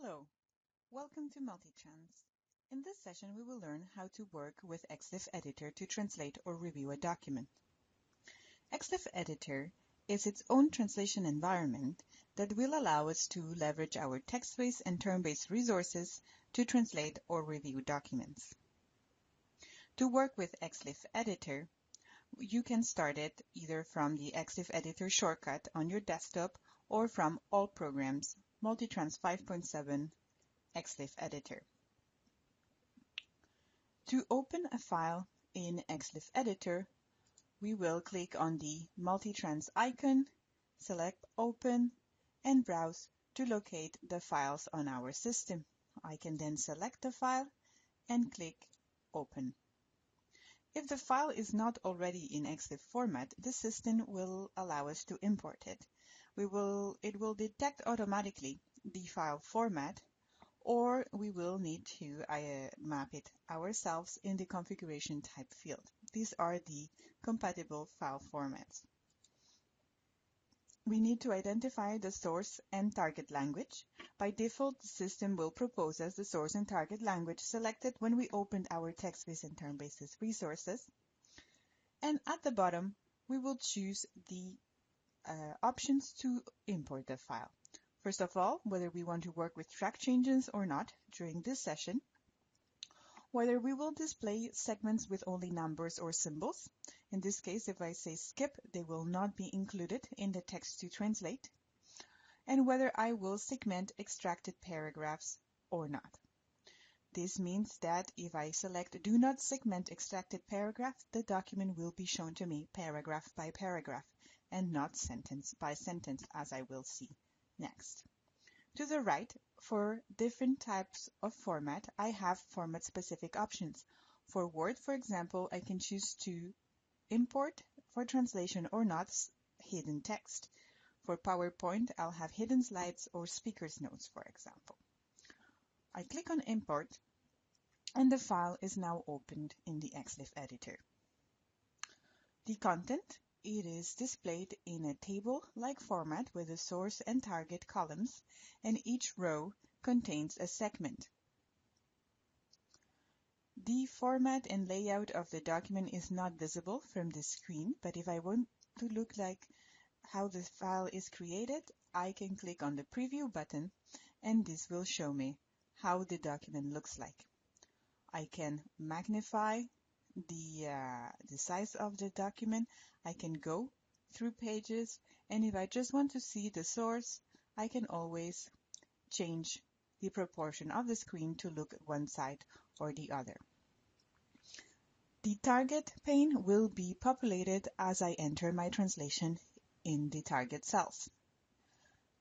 Hello, welcome to Multichance. In this session, we will learn how to work with XLIFF Editor to translate or review a document. XLIFF Editor is its own translation environment that will allow us to leverage our text-based and term-based resources to translate or review documents. To work with XLIFF Editor, you can start it either from the XLIFF Editor shortcut on your desktop or from All Programs, Multitrans 5.7 XLIFF Editor. To open a file in XLIFF Editor, we will click on the Multitrans icon, select Open, and browse to locate the files on our system. I can then select the file and click Open. If the file is not already in XLIFF format, the system will allow us to import it. It will detect automatically the file format, or we will need to map it ourselves in the configuration type field. These are the compatible file formats. We need to identify the source and target language. By default, the system will propose us the source and target language selected when we opened our text-based and term-based resources. And at the bottom, we will choose the options to import the file. First of all, whether we want to work with track changes or not during this session, whether we will display segments with only numbers or symbols. In this case, if I say skip, they will not be included in the text to translate, and whether I will segment extracted paragraphs or not. This means that if I select Do Not Segment Extracted Paragraph, the document will be shown to me paragraph by paragraph and not sentence by sentence, as I will see next. To the right, for different types of format, I have format-specific options. For Word, for example, I can choose to import for translation or not hidden text. For PowerPoint, I'll have hidden slides or speaker's notes, for example. I click on Import, and the file is now opened in the XLIFF editor. The content, it is displayed in a table-like format with the source and target columns, and each row contains a segment. The format and layout of the document is not visible from this screen, but if I want to look like how the file is created, I can click on the Preview button, and this will show me how the document looks like. I can magnify the size of the document. I can go through pages, and if I just want to see the source, I can always change the proportion of the screen to look at one side or the other. The target pane will be populated as I enter my translation in the target cells.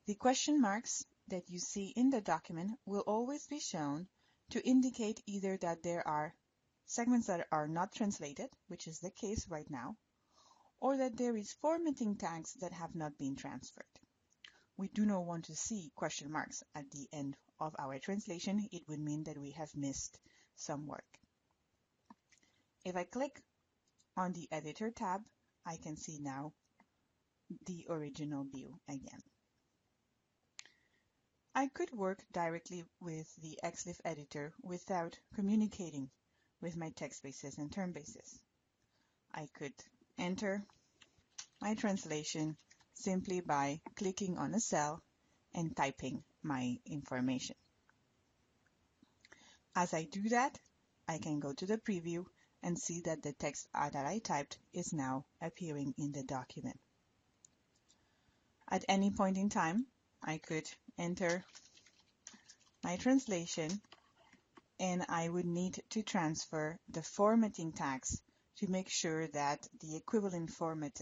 The question marks that you see in the document will always be shown to indicate either that there are segments that are not translated, which is the case right now, or that there is formatting tags that have not been transferred. We do not want to see question marks at the end of our translation. It would mean that we have missed some work. If I click on the Editor tab, I can see now the original view again. I could work directly with the XLIFF editor without communicating with my text bases and term bases. I could enter my translation simply by clicking on a cell and typing my information. As I do that, I can go to the preview and see that the text that I typed is now appearing in the document. At any point in time, I could enter my translation, and I would need to transfer the formatting tags to make sure that the equivalent format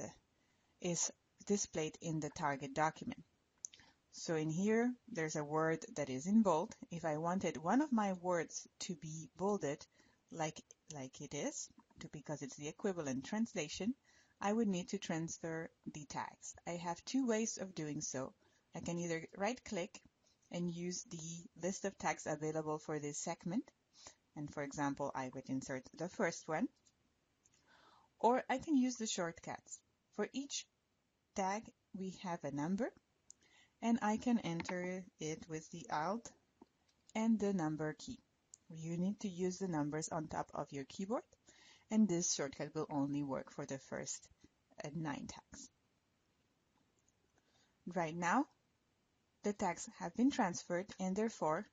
is displayed in the target document. So in here, there's a word that is in bold. If I wanted one of my words to be bolded like it is, because it's the equivalent translation, I would need to transfer the tags. I have two ways of doing so. I can either right-click and use the list of tags available for this segment, and for example, I would insert the first one, or I can use the shortcuts. For each tag, we have a number, and I can enter it with the Alt and the number key. You need to use the numbers on top of your keyboard, and this shortcut will only work for the first 9 tags. Right now, the tags have been transferred, and therefore,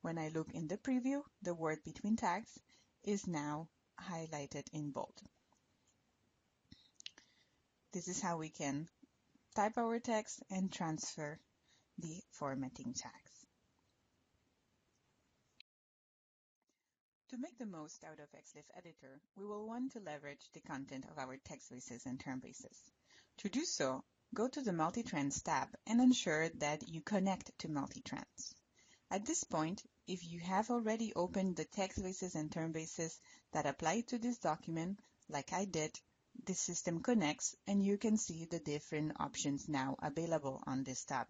when I look in the preview, the word between tags is now highlighted in bold. This is how we can type our text and transfer the formatting tags. To make the most out of XLIFF editor, we will want to leverage the content of our text bases and term bases. To do so, go to the Multitrends tab and ensure that you connect to Multitrends. At this point, if you have already opened the text bases and term bases that apply to this document, like I did, the system connects and you can see the different options now available on this tab.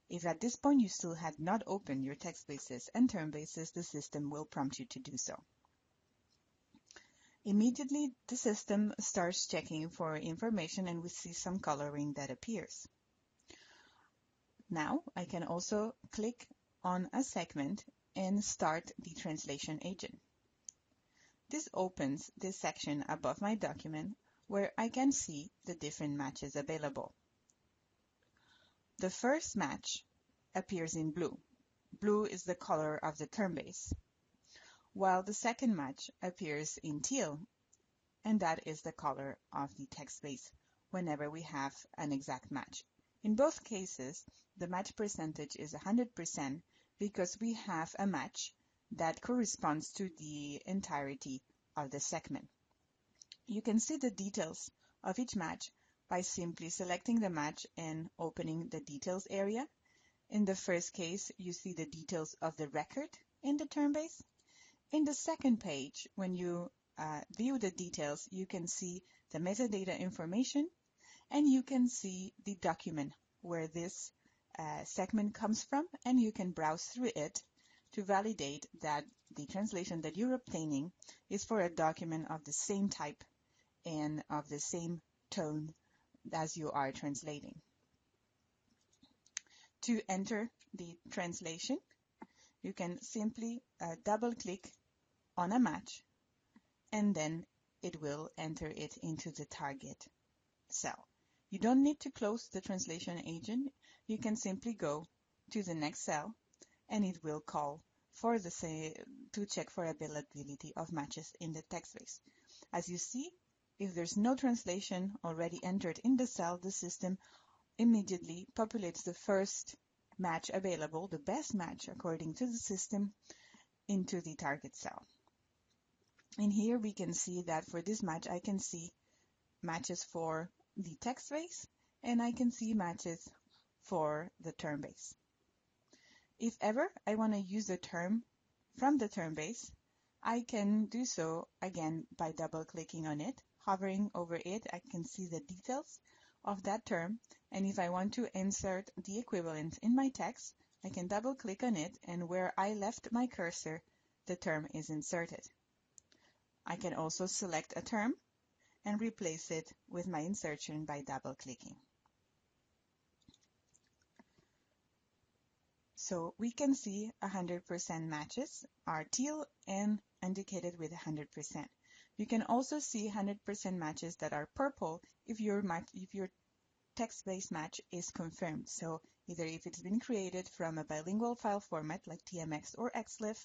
If at this point you still had not opened your text bases and term bases, the system will prompt you to do so. Immediately, the system starts checking for information and we see some coloring that appears. Now, I can also click on a segment and start the translation agent. This opens this section above my document where I can see the different matches available. The first match appears in blue. Blue is the color of the term base, while the second match appears in teal, and that is the color of the text base whenever we have an exact match. In both cases, the match percentage is 100% because we have a match that corresponds to the entirety of the segment. You can see the details of each match by simply selecting the match and opening the details area. In the first case, you see the details of the record in the term base. In the second page, when you view the details, you can see the metadata information and you can see the document where this segment comes from, and you can browse through it to validate that the translation that you're obtaining is for a document of the same type and of the same tone as you are translating. To enter the translation, you can simply double-click on a match, and then it will enter it into the target cell. You don't need to close the translation agent. You can simply go to the next cell, and it will call for to check for availability of matches in the text base. As you see, if there's no translation already entered in the cell, the system immediately populates the first match available, the best match according to the system, into the target cell. And here we can see that for this match, I can see matches for the text base and I can see matches for the term base. If ever I want to use a term from the term base, I can do so again by double-clicking on it. Hovering over it, I can see the details of that term, and if I want to insert the equivalent in my text, I can double-click on it, and where I left my cursor, the term is inserted. I can also select a term and replace it with my insertion by double-clicking. So we can see 100% matches are teal and indicated with 100%. You can also see 100% matches that are purple if your text-based match is confirmed. So either if it's been created from a bilingual file format like TMX or XLIFF,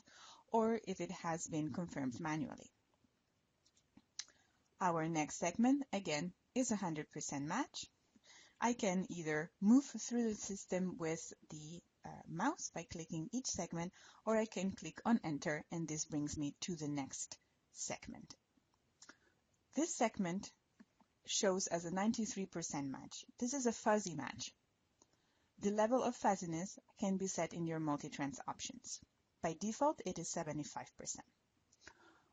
or if it has been confirmed manually. Our next segment, again, is 100% match. I can either move through the system with the mouse by clicking each segment, or I can click on Enter, and this brings me to the next segment. This segment shows as a 93% match. This is a fuzzy match. The level of fuzziness can be set in your Multitrends options. By default, it is 75%.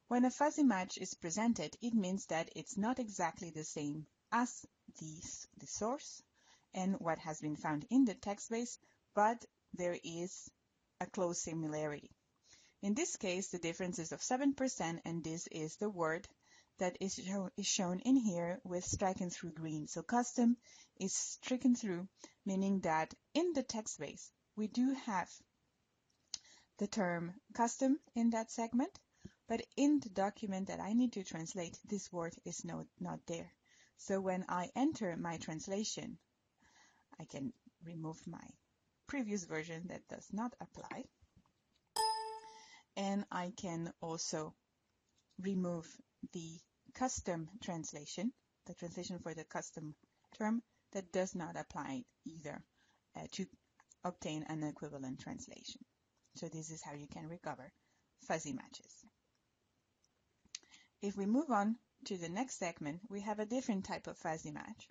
When a fuzzy match is presented, it means that it's not exactly the same as the source and what has been found in the text base, but there is a close similarity. In this case, the difference is of 7%, and this is the word that is shown in here with striken through green. So custom is stricken through, meaning that in the text base, we do have the term custom in that segment, but in the document that I need to translate, this word is not there. So when I enter my translation, I can remove my previous version that does not apply. And I can also remove the custom translation, the translation for the custom term that does not apply either to obtain an equivalent translation. So this is how you can recover fuzzy matches. If we move on to the next segment, we have a different type of fuzzy match.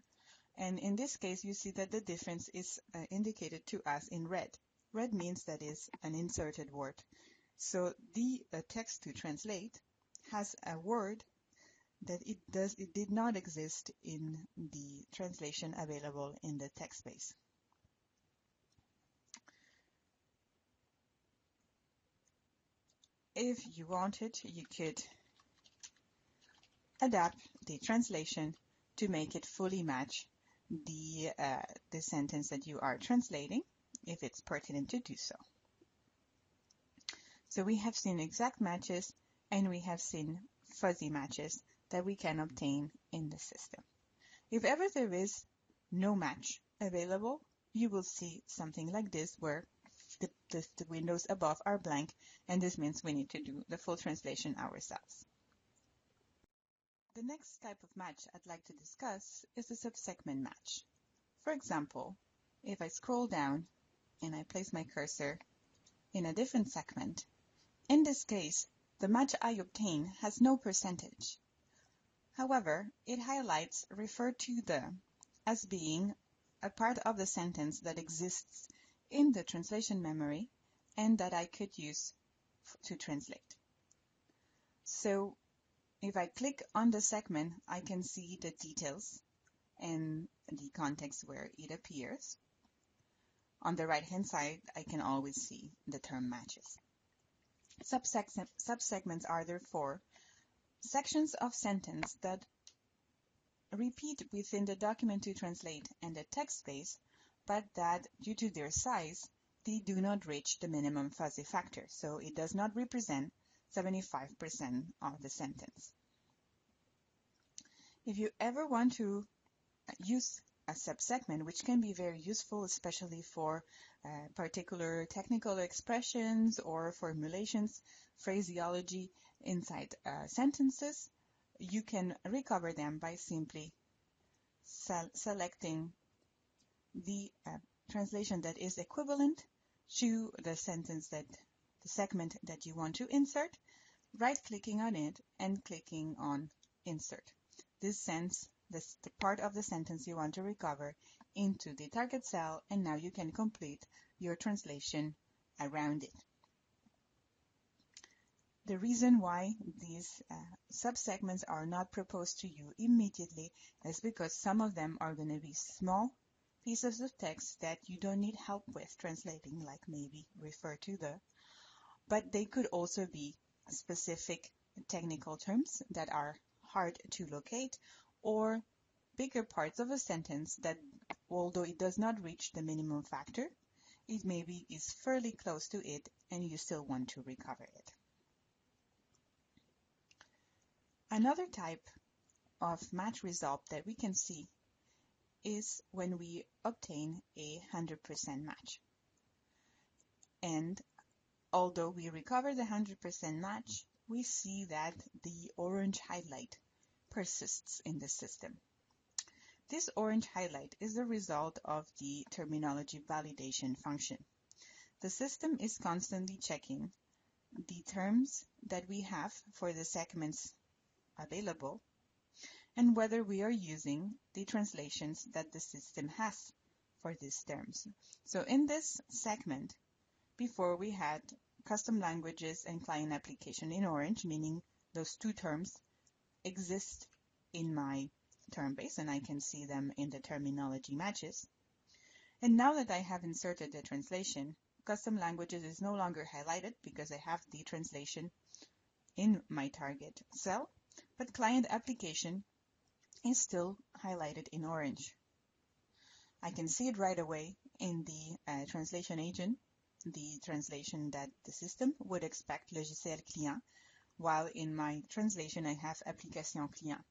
And in this case, you see that the difference is indicated to us in red. Red means that is an inserted word. So the text to translate has a word that it did not exist in the translation available in the text base. If you wanted, you could adapt the translation to make it fully match the sentence that you are translating, if it's pertinent to do so. So we have seen exact matches and we have seen fuzzy matches that we can obtain in the system. If ever there is no match available, you will see something like this where the windows above are blank, and this means we need to do the full translation ourselves. The next type of match I'd like to discuss is the subsegment match. For example, if I scroll down and I place my cursor in a different segment, in this case, the match I obtain has no percentage. However, it highlights refer to the as being a part of the sentence that exists in the translation memory and that I could use to translate. So if I click on the segment, I can see the details and the context where it appears. On the right-hand side, I can always see the term matches. Subsegments are therefore sections of sentence that repeat within the document to translate and the text space, but that due to their size, they do not reach the minimum fuzzy factor, so it does not represent 75% of the sentence. If you ever want to use a subsegment, which can be very useful, especially for particular technical expressions or formulations, phraseology inside sentences, you can recover them by simply selecting the translation that is equivalent to the sentence the segment that you want to insert, right-clicking on it and clicking on Insert. This sends the part of the sentence you want to recover into the target cell, and now you can complete your translation around it. The reason why these subsegments are not proposed to you immediately is because some of them are going to be small pieces of text that you don't need help with translating, like maybe refer to the, but they could also be specific technical terms that are hard to locate, or bigger parts of a sentence that, although it does not reach the minimum factor, it maybe is fairly close to it and you still want to recover it. Another type of match result that we can see is when we obtain a 100% match. And although we recover the 100% match, we see that the orange highlight persists in the system. This orange highlight is the result of the terminology validation function. The system is constantly checking the terms that we have for the segments available and whether we are using the translations that the system has for these terms. So in this segment, before we had custom languages and client application in orange, meaning those two terms exist in my term base and I can see them in the terminology matches. And now that I have inserted the translation, custom languages is no longer highlighted because I have the translation in my target cell, but client application is still highlighted in orange. I can see it right away in the translation agent the translation that the system would expect logiciel client, while in my translation I have application client.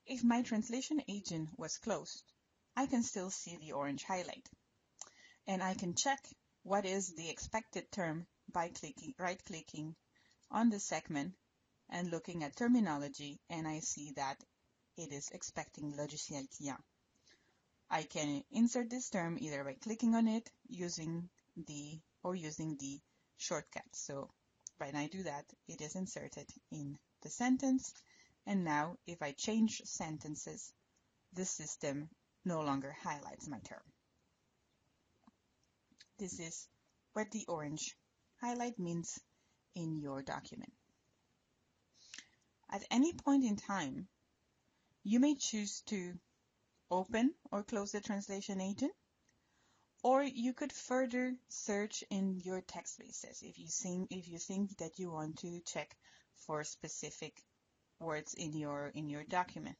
If my translation agent was closed, I can still see the orange highlight, and I can check what is the expected term by right-clicking on the segment and looking at terminology, and I see that it is expecting logiciel client. I can insert this term either by clicking on it using the shortcut. So when I do that, it is inserted in the sentence. And now if I change sentences, the system no longer highlights my term. This is what the orange highlight means in your document. At any point in time, you may choose to open or close the translation agent, or you could further search in your text bases if you think that you want to check for specific words in your document.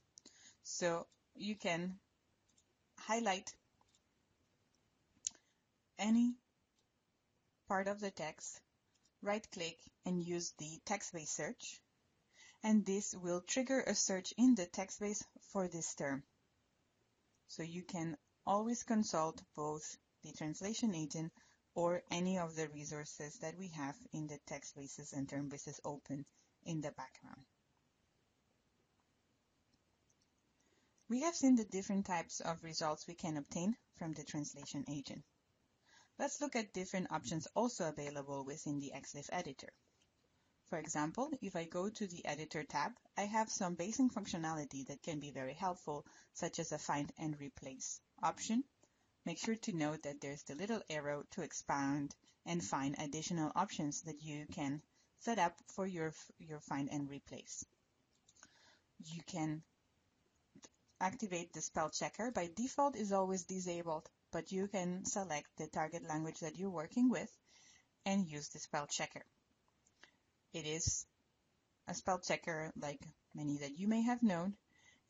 So you can highlight any part of the text, right-click, and use the text-based search, and this will trigger a search in the text base for this term. So you can always consult both the translation agent or any of the resources that we have in the text bases and term bases open in the background. We have seen the different types of results we can obtain from the translation agent. Let's look at different options also available within the XLIFF editor. For example, if I go to the Editor tab, I have some basic functionality that can be very helpful, such as a Find and Replace option. Make sure to note that there's the little arrow to expand and find additional options that you can set up for your Find and Replace. You can activate the spell checker. By default, is always disabled, but you can select the target language that you're working with and use the spell checker. It is a spell checker like many that you may have known,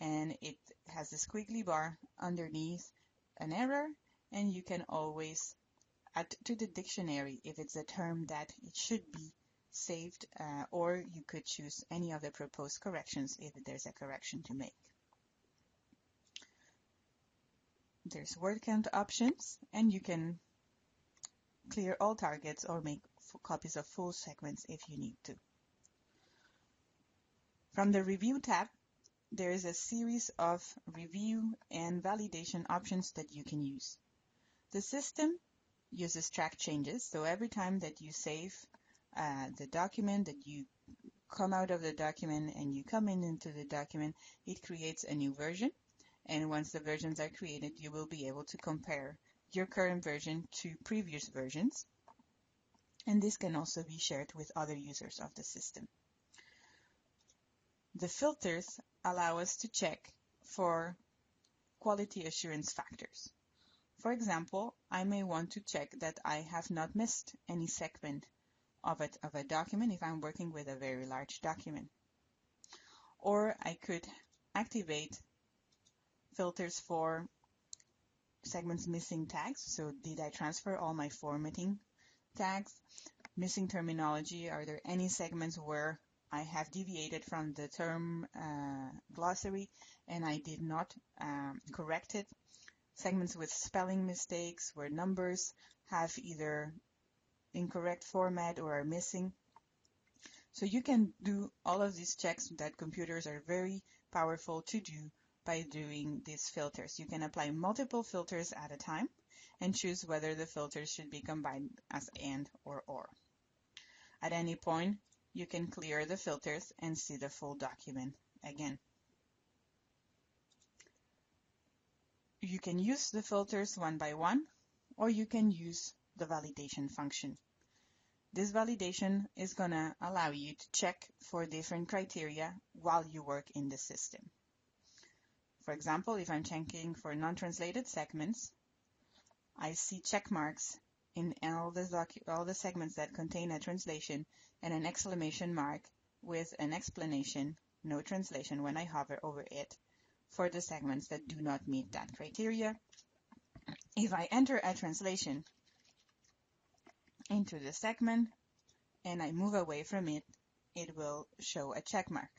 and it has a squiggly bar underneath an error, and you can always add to the dictionary if it's a term that it should be saved, or you could choose any of the proposed corrections if there's a correction to make. There's word count options, and you can clear all targets or make copies of full segments if you need to. From the Review tab, there is a series of review and validation options that you can use. The system uses track changes, so every time that you save the document, that you come out of the document and you come into the document, it creates a new version. And once the versions are created, you will be able to compare your current version to previous versions. And this can also be shared with other users of the system. The filters allow us to check for quality assurance factors. For example, I may want to check that I have not missed any segment of a document if I'm working with a very large document. Or I could activate filters for segments missing tags. So did I transfer all my formatting tags? Missing terminology, are there any segments where I have deviated from the term glossary and I did not correct it? Segments with spelling mistakes where numbers have either incorrect format or are missing. So you can do all of these checks that computers are very powerful to do by doing these filters. You can apply multiple filters at a time and choose whether the filters should be combined as and or. At any point, you can clear the filters and see the full document again. You can use the filters one by one, or you can use the validation function. This validation is going to allow you to check for different criteria while you work in the system. For example, if I'm checking for non-translated segments, I see check marks in all the segments that contain a translation and an exclamation mark with an explanation, no translation, when I hover over it for the segments that do not meet that criteria. If I enter a translation into the segment and I move away from it, it will show a check mark.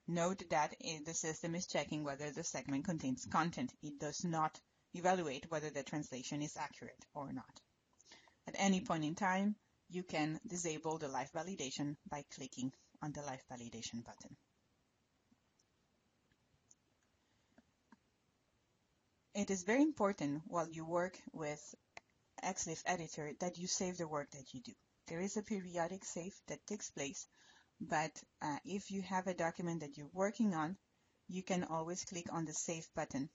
Note that the system is checking whether the segment contains content. It does not evaluate whether the translation is accurate or not. At any point in time, you can disable the live validation by clicking on the live validation button. It is very important while you work with XLIFF editor that you save the work that you do. There is a periodic save that takes place, but if you have a document that you're working on, you can always click on the Save button.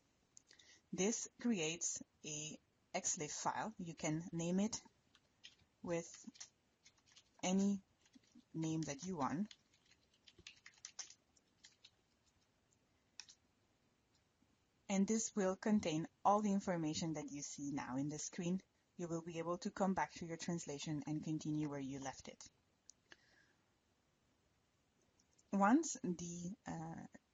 This creates a XLIFF file. You can name it with any name that you want. And this will contain all the information that you see now in the screen. You will be able to come back to your translation and continue where you left it. Once the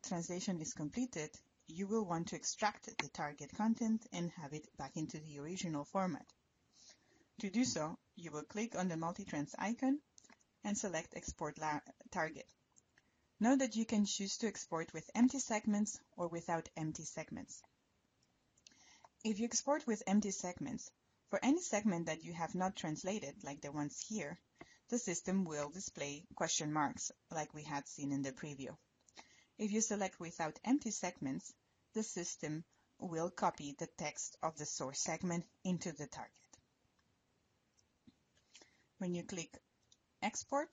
translation is completed, you will want to extract the target content and have it back into the original format. To do so, you will click on the multi-trans icon and select Export Target. Note that you can choose to export with empty segments or without empty segments. If you export with empty segments, for any segment that you have not translated, like the ones here, the system will display question marks like we had seen in the preview. If you select without empty segments, the system will copy the text of the source segment into the target. When you click Export,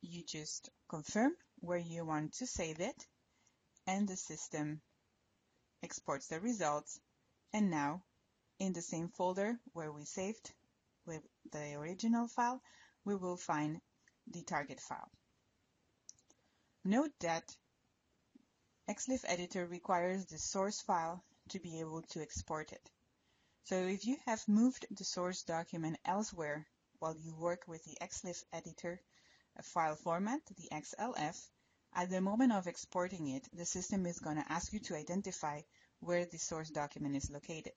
you just confirm where you want to save it, and the system exports the results. And now, in the same folder where we saved with the original file, we will find the target file. Note that XLIFF editor requires the source file to be able to export it. So if you have moved the source document elsewhere while you work with the XLIFF editor file format, the XLF, at the moment of exporting it, the system is going to ask you to identify where the source document is located.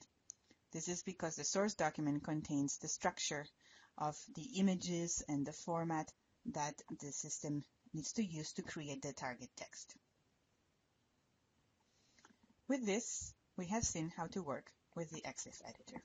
This is because the source document contains the structure of the images and the format that the system needs to use to create the target text. With this, we have seen how to work with the XLIFF editor.